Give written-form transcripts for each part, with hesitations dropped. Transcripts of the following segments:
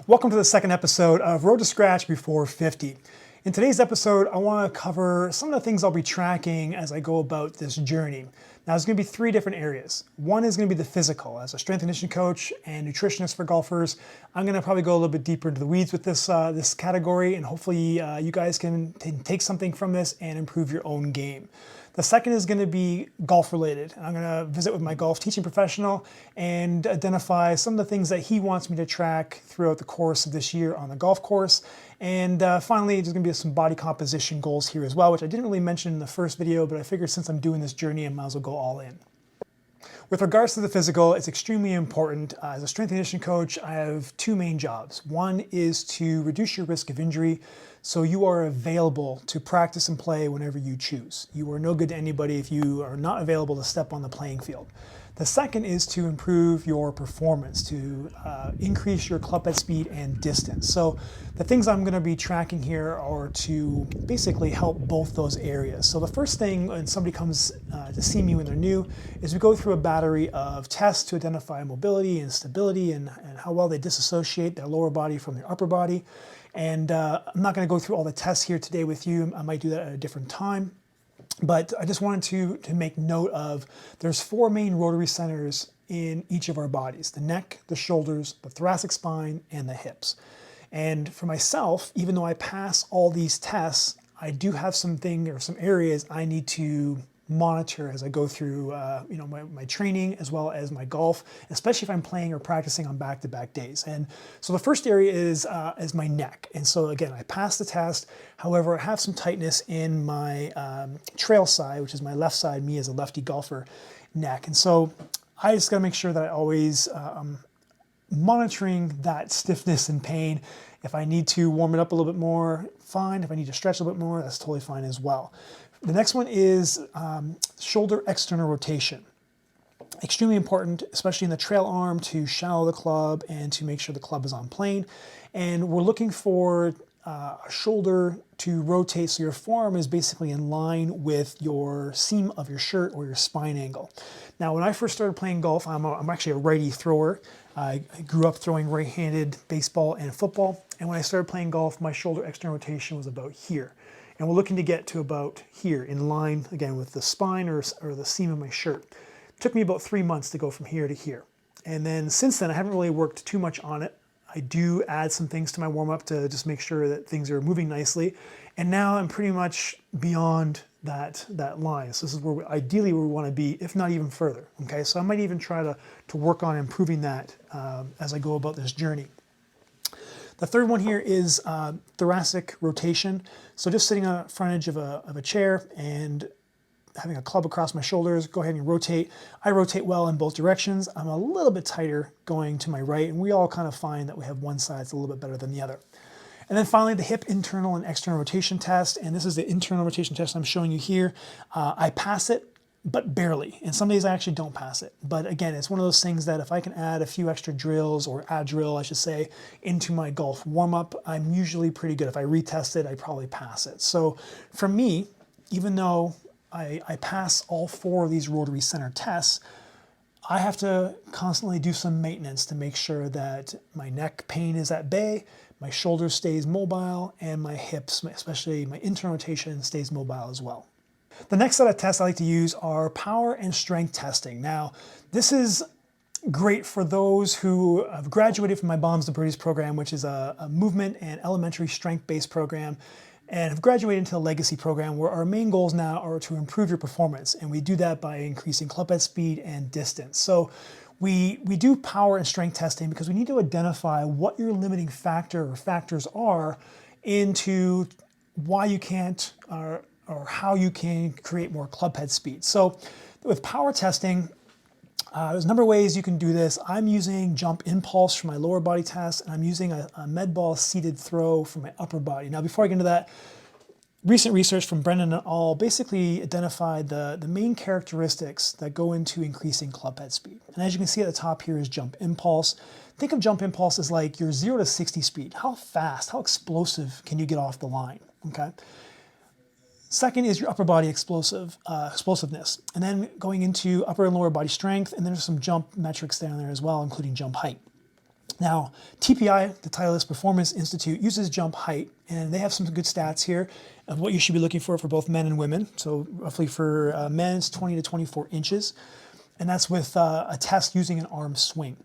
Welcome to the second episode of Road to Scratch Before 50. In today's episode, I want to cover some of the things I'll be tracking as I go about this journey. Now, there's going to be three different areas. One is going to be the physical. As a strength and conditioning coach and nutritionist for golfers, I'm going to probably go a little bit deeper into the weeds with this category, and hopefully you guys can take something from this and improve your own game. The second is going to be golf related. I'm going to visit with my golf teaching professional and identify some of the things that he wants me to track throughout the course of this year on the golf course. And finally, there's going to be some body composition goals here as well, which I didn't really mention in the first video, but I figured since I'm doing this journey, I might as well go all in. With regards to the physical, it's extremely important. As a strength and conditioning coach, I have two main jobs. One is to reduce your risk of injury, so you are available to practice and play whenever you choose. You are no good to anybody if you are not available to step on the playing field. The second is to improve your performance, to increase your club head speed and distance. So the things I'm going to be tracking here are to basically help both those areas. So the first thing when somebody comes to see me when they're new is we go through a battery of tests to identify mobility and stability and how well they disassociate their lower body from their upper body. And I'm not going to go through all the tests here today with you. I might do that at a different time. But I just wanted to make note of there's four main rotary centers in each of our bodies: the neck, the shoulders, the thoracic spine, and the hips. And for myself, even though I pass all these tests, I do have some areas I need to monitor as I go through my training as well as my golf, especially if I'm playing or practicing on back-to-back days. And so the first area is my neck. And so again, I passed the test. However, I have some tightness in my trail side, which is my left side, me as a lefty golfer, neck. And so I just got to make sure that I always monitoring that stiffness and pain. If I need to warm it up a little bit more, fine. If I need to stretch a little bit more, that's totally fine as well. The next one is shoulder external rotation. Extremely important, especially in the trail arm, to shallow the club and to make sure the club is on plane. And we're looking for a shoulder to rotate so your forearm is basically in line with your seam of your shirt or your spine angle. Now, when I first started playing golf, I'm actually a righty thrower. I grew up throwing right-handed baseball and football. And when I started playing golf, my shoulder external rotation was about here. And we're looking to get to about here, in line, again, with the spine or the seam of my shirt. It took me about 3 months to go from here to here. And then since then, I haven't really worked too much on it. I do add some things to my warm-up to just make sure that things are moving nicely. And now I'm pretty much beyond that line. So this is ideally where we want to be, if not even further. Okay, so I might even try to work on improving that as I go about this journey. The third one here is thoracic rotation. So just sitting on the front edge of a chair and having a club across my shoulders, go ahead and rotate. I rotate well in both directions. I'm a little bit tighter going to my right, and we all kind of find that we have one side that's a little bit better than the other. And then finally, the hip internal and external rotation test. And this is the internal rotation test I'm showing you here. I pass it, but barely. And some days I actually don't pass it. But again, it's one of those things that if I can add a few extra drills, or add drill, I should say, into my golf warm-up, I'm usually pretty good. If I retest it, I probably pass it. So for me, even though I pass all four of these rotary center tests, I have to constantly do some maintenance to make sure that my neck pain is at bay, my shoulder stays mobile, and my hips, especially my internal rotation, stays mobile as well. The next set of tests I like to use are power and strength testing. Now, this is great for those who have graduated from my Bombs to Birdies program, which is a movement and elementary strength-based program, and have graduated into the legacy program, where our main goals now are to improve your performance. And we do that by increasing club head speed and distance. So we do power and strength testing because we need to identify what your limiting factor or factors are into why you can't or how you can create more club head speed. So with power testing, there's a number of ways you can do this. I'm using jump impulse for my lower body test, and I'm using a med ball seated throw for my upper body. Now, before I get into that, recent research from Brendan et al. Basically identified the main characteristics that go into increasing club head speed. And as you can see at the top here is jump impulse. Think of jump impulse as like your 0 to 60 speed. How fast, how explosive can you get off the line, okay? Second is your upper body explosiveness. And then going into upper and lower body strength, and there's some jump metrics down there as well, including jump height. Now, TPI, the Titleist Performance Institute, uses jump height, and they have some good stats here of what you should be looking for both men and women. So roughly for men, it's 20 to 24 inches, and that's with a test using an arm swing.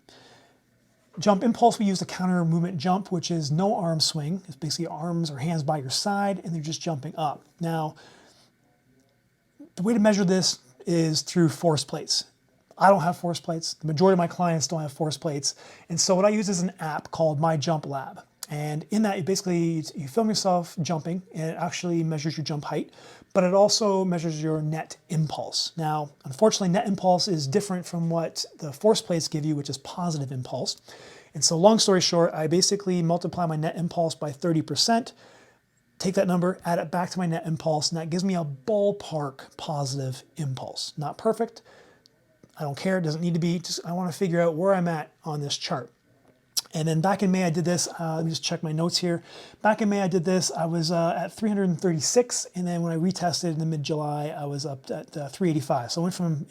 Jump impulse, we use the counter movement jump, which is no arm swing. It's basically arms or hands by your side, and they're just jumping up. Now, the way to measure this is through force plates. I don't have force plates. The majority of my clients don't have force plates. And so what I use is an app called My Jump Lab. And in that, you film yourself jumping, and it actually measures your jump height, but it also measures your net impulse. Now, unfortunately, net impulse is different from what the force plates give you, which is positive impulse. And so long story short, I basically multiply my net impulse by 30%, take that number, add it back to my net impulse, and that gives me a ballpark positive impulse. Not perfect. I don't care, it doesn't need to be, just I want to figure out where I'm at on this chart. And then back in May I did this, let me just check my notes here. Back in May I did this, I was at 336, and then when I retested in the mid-July, I was up at 385. So I went from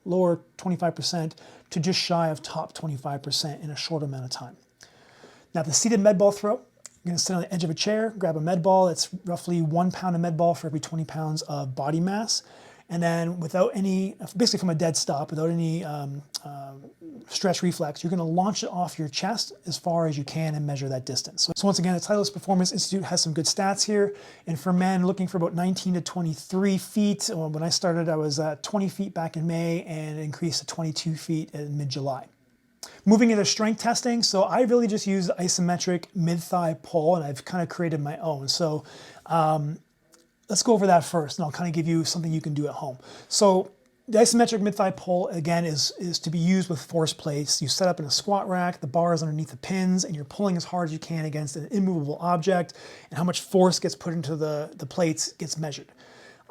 lower 25% to just shy of top 25% in a short amount of time. Now the seated med ball throw, you're going to sit on the edge of a chair, grab a med ball. It's roughly 1 pound of med ball for every 20 pounds of body mass. And then without any, basically from a dead stop, without any stretch reflex, you're going to launch it off your chest as far as you can and measure that distance. So once again, the Titleist Performance Institute has some good stats here. And for men, looking for about 19 to 23 feet. When I started, I was at 20 feet back in May, and it increased to 22 feet in mid-July. Moving into strength testing, so I really just use the isometric mid-thigh pull, and I've kind of created my own. So let's go over that first, and I'll kind of give you something you can do at home. So the isometric mid-thigh pull, again, is to be used with force plates. You set up in a squat rack, the bar is underneath the pins, and you're pulling as hard as you can against an immovable object, and how much force gets put into the plates gets measured.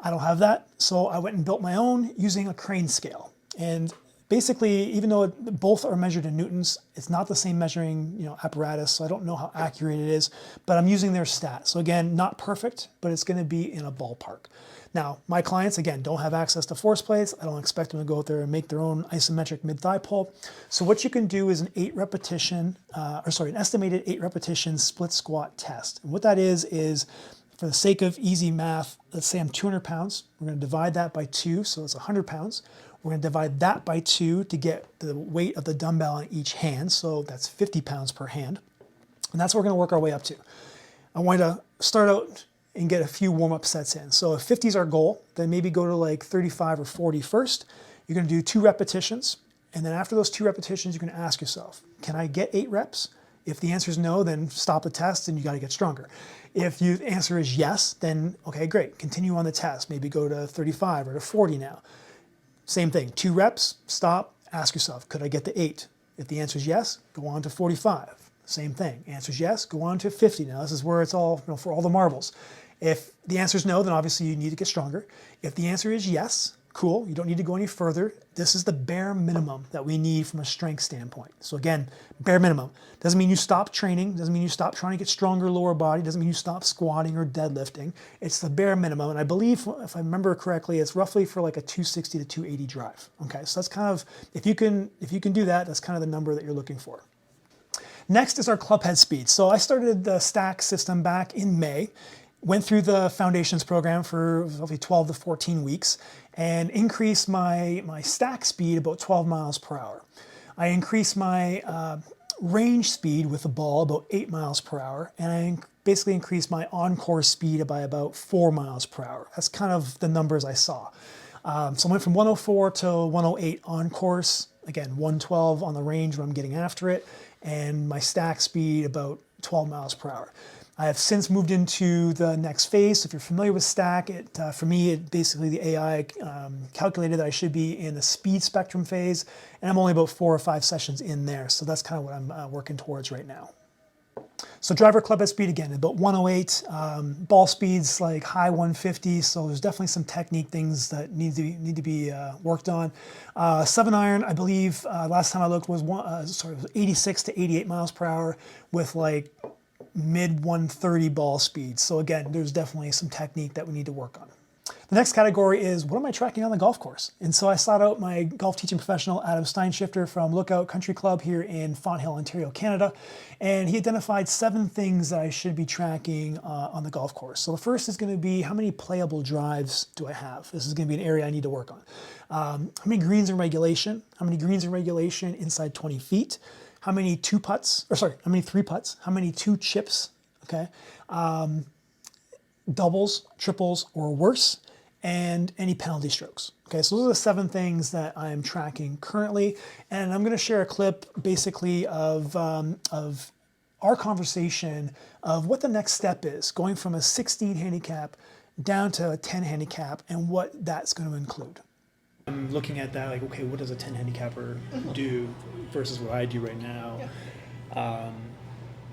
I don't have that, so I went and built my own using a crane scale. And basically, even though both are measured in newtons, it's not the same measuring apparatus, so I don't know how accurate it is, but I'm using their stats. So again, not perfect, but it's going to be in a ballpark. Now, my clients, again, don't have access to force plates. I don't expect them to go out there and make their own isometric mid-thigh pull. So what you can do is an an estimated 8 repetition split squat test. And what that is for the sake of easy math, let's say I'm 200 pounds. We're going to divide that by 2, so it's 100 pounds. We're going to divide that by 2 to get the weight of the dumbbell on each hand, so that's 50 pounds per hand. And that's what we're going to work our way up to. I want to start out and get a few warm-up sets in. So if 50 is our goal, then maybe go to like 35 or 40 first. You're going to do 2 repetitions, and then after those 2 repetitions, you're going to ask yourself, can I get 8 reps? If the answer is no, then stop the test and you got to get stronger. If the answer is yes, then okay, great, continue on the test. Maybe go to 35 or to 40 now. Same thing, 2 reps, stop, ask yourself, could I get to 8? If the answer is yes, go on to 45. Same thing, answer is yes, go on to 50. Now this is where it's all, for all the marbles. If the answer is no, then obviously you need to get stronger. If the answer is yes, cool, you don't need to go any further. This is the bare minimum that we need from a strength standpoint. So again, bare minimum. Doesn't mean you stop training, doesn't mean you stop trying to get stronger lower body, doesn't mean you stop squatting or deadlifting. It's the bare minimum. And I believe, if I remember correctly, it's roughly for like a 260 to 280 drive. Okay, so that's kind of, if you can do that, that's kind of the number that you're looking for. Next is our club head speed. So I started the stack system back in May. Went through the foundations program for roughly 12 to 14 weeks and increased my stack speed about 12 miles per hour. I increased my range speed with the ball about 8 miles per hour, and I basically increased my on-course speed by about 4 miles per hour. That's kind of the numbers I saw. So I went from 104 to 108 on course, again 112 on the range when I'm getting after it, and my stack speed about 12 miles per hour. I have since moved into the next phase. So if you're familiar with Stack, for me, basically the AI calculated that I should be in the speed spectrum phase, and I'm only about 4 or 5 sessions in there. So that's kind of what I'm working towards right now. So driver club head speed, again, about 108. Ball speeds like high 150. So there's definitely some technique things that need to be worked on. 7 iron, I believe, last time I looked was 86 to 88 miles per hour with like mid 130 ball speed. So again, there's definitely some technique that we need to work on. The next category is, what am I tracking on the golf course? And so I sought out my golf teaching professional, Adam Steinshifter from Lookout Country Club here in Fonthill, Ontario, Canada. And he identified 7 things that I should be tracking on the golf course. So the first is going to be, how many playable drives do I have? This is going to be an area I need to work on. How many greens in regulation? How many greens in regulation inside 20 feet? How many 3 putts? How many 2 chips? Okay. Doubles, triples, or worse, and any penalty strokes. Okay, so those are the 7 things that I'm tracking currently, and I'm going to share a clip basically of our conversation of what the next step is, going from a 16 handicap down to a 10 handicap, and what that's going to include. I'm looking at that like, okay, what does a 10 handicapper do versus what I do right now?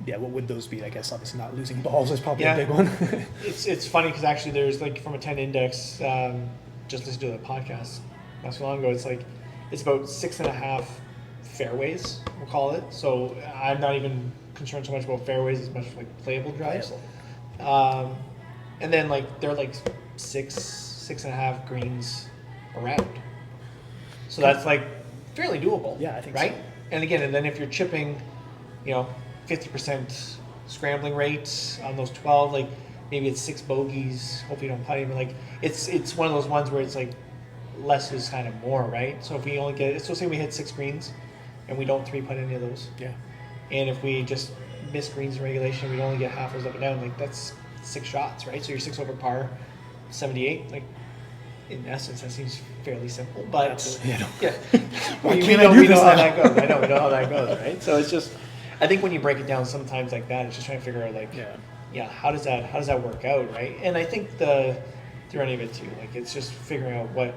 Yeah, what would those be? I guess obviously not losing balls is probably a big one. It's funny because actually there's like from a 10 index, just listened to the podcast not so long ago, it's about 6.5 fairways, we'll call it. So I'm not even concerned so much about fairways as much as like playable drives. And then like they're like 6.5 greens around. So that's like fairly doable. Yeah, I think right? so. And again, and then if you're chipping, 50% scrambling rate on those 12, like maybe it's 6 bogeys, hope you don't putt even, like it's one of those ones where it's like less is kind of more, right? So if we only get, so say we hit 6 greens and we don't 3-putt any of those. Yeah. And if we just miss greens in regulation, we only get half those up and down, like that's 6 shots, right? So you're 6 over par, 78, like in essence that seems fairly simple, but we know how that goes. I know, we know how that goes, right? So it's just, I think when you break it down sometimes like that, it's just trying to figure out like, how does that work out, right? And I think the running of it too, like it's just figuring out what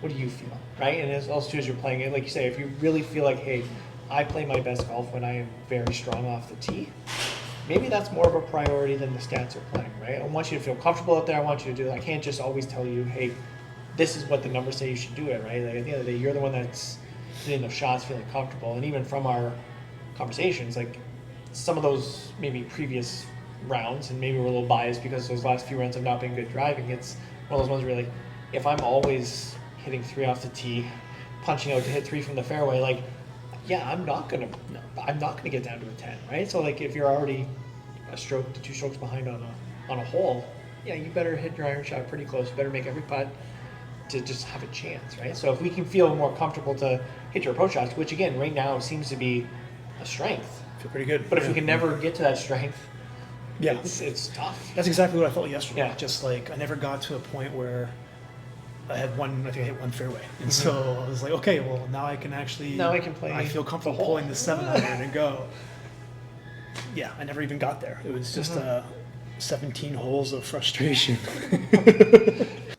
do you feel, right? And it's also too, as you're playing it, like you say, if you really feel like, hey, I play my best golf when I am very strong off the tee, maybe that's more of a priority than the stats are playing, right? I want you to feel comfortable out there. I want you to do it. I can't just always tell you, hey, this is what the numbers say you should do it, right? Like at the end of the day, you're the one that's hitting those shots, feeling comfortable. And even from our conversations, like some of those maybe previous rounds, and maybe we're a little biased because those last few rounds have not been good driving. It's one of those ones where like, if I'm always hitting 3 off the tee, punching out to hit 3 from the fairway, like, yeah, I'm not gonna get down to a 10, right? So like, if you're already a stroke to 2 strokes behind on a hole, yeah, you better hit your iron shot pretty close. You better make every putt to just have a chance, right? So if we can feel more comfortable to hit your approach shots, which again right now seems to be a strength, Feel pretty good. but if we can never get to that strength, yeah, it's tough. That's exactly what I felt yesterday. Yeah. Just like I never got to a point where I hit one fairway, and so I was like, okay, well now I can play. I feel comfortable pulling the 7 iron and go. Yeah, I never even got there. It was just 17 holes of frustration.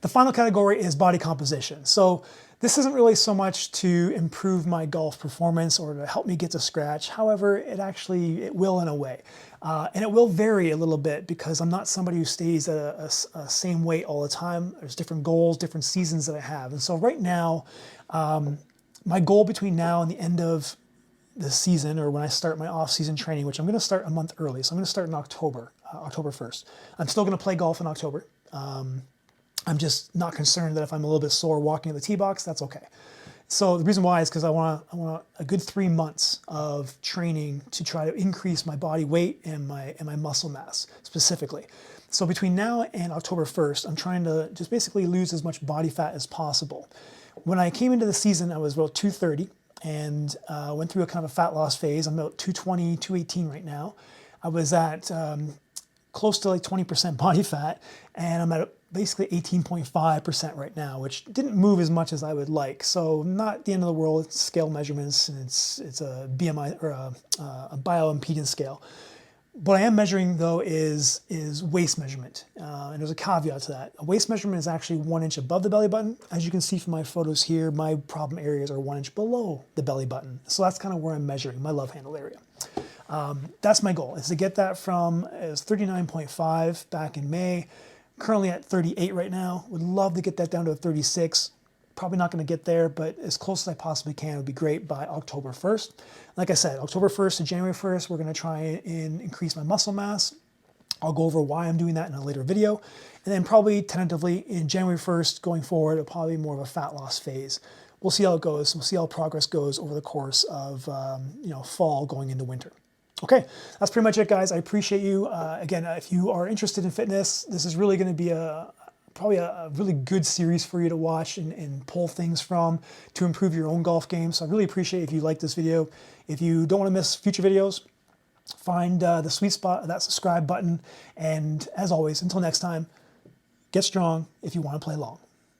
The final category is body composition. So this isn't really so much to improve my golf performance or to help me get to scratch. However, it will in a way. And it will vary a little bit because I'm not somebody who stays at a same weight all the time. There's different goals, different seasons that I have. And so right now, my goal between now and the end of the season, or when I start my off-season training, which I'm going to start a month early. So I'm going to start in October 1st. I'm still going to play golf in October. I'm just not concerned that if I'm a little bit sore walking in the tee box, that's okay. So the reason why is because I want a good 3 months of training to try to increase my body weight and my muscle mass specifically. So between now and October 1st, I'm trying to just basically lose as much body fat as possible. When I came into the season, I was about 230 and went through a kind of a fat loss phase. I'm about 220, 218 right now. I was at close to like 20% body fat, and I'm at basically 18.5% right now, which didn't move as much as I would like. So not the end of the world. It's scale measurements, and it's a BMI or a bioimpedance scale. What I am measuring though is waist measurement, and there's a caveat to that. A waist measurement is actually 1 inch above the belly button. As you can see from my photos here, my problem areas are 1 inch below the belly button. So that's kind of where I'm measuring my love handle area. That's my goal, is to get that from as 39.5 back in May, currently at 38 right now. Would love to get that down to a 36. Probably not going to get there, but as close as I possibly can would be great by October 1st. Like I said, October 1st to January 1st, we're going to try and increase my muscle mass. I'll go over why I'm doing that in a later video. And then probably tentatively in January 1st going forward, it'll probably be more of a fat loss phase. We'll see how it goes. We'll see how progress goes over the course of fall going into winter. Okay, that's pretty much it, guys. I appreciate you. Again, if you are interested in fitness, this is really going to be probably a really good series for you to watch and pull things from to improve your own golf game. So I really appreciate if you like this video. If you don't want to miss future videos, find the sweet spot of that subscribe button. And as always, until next time, get strong if you want to play long.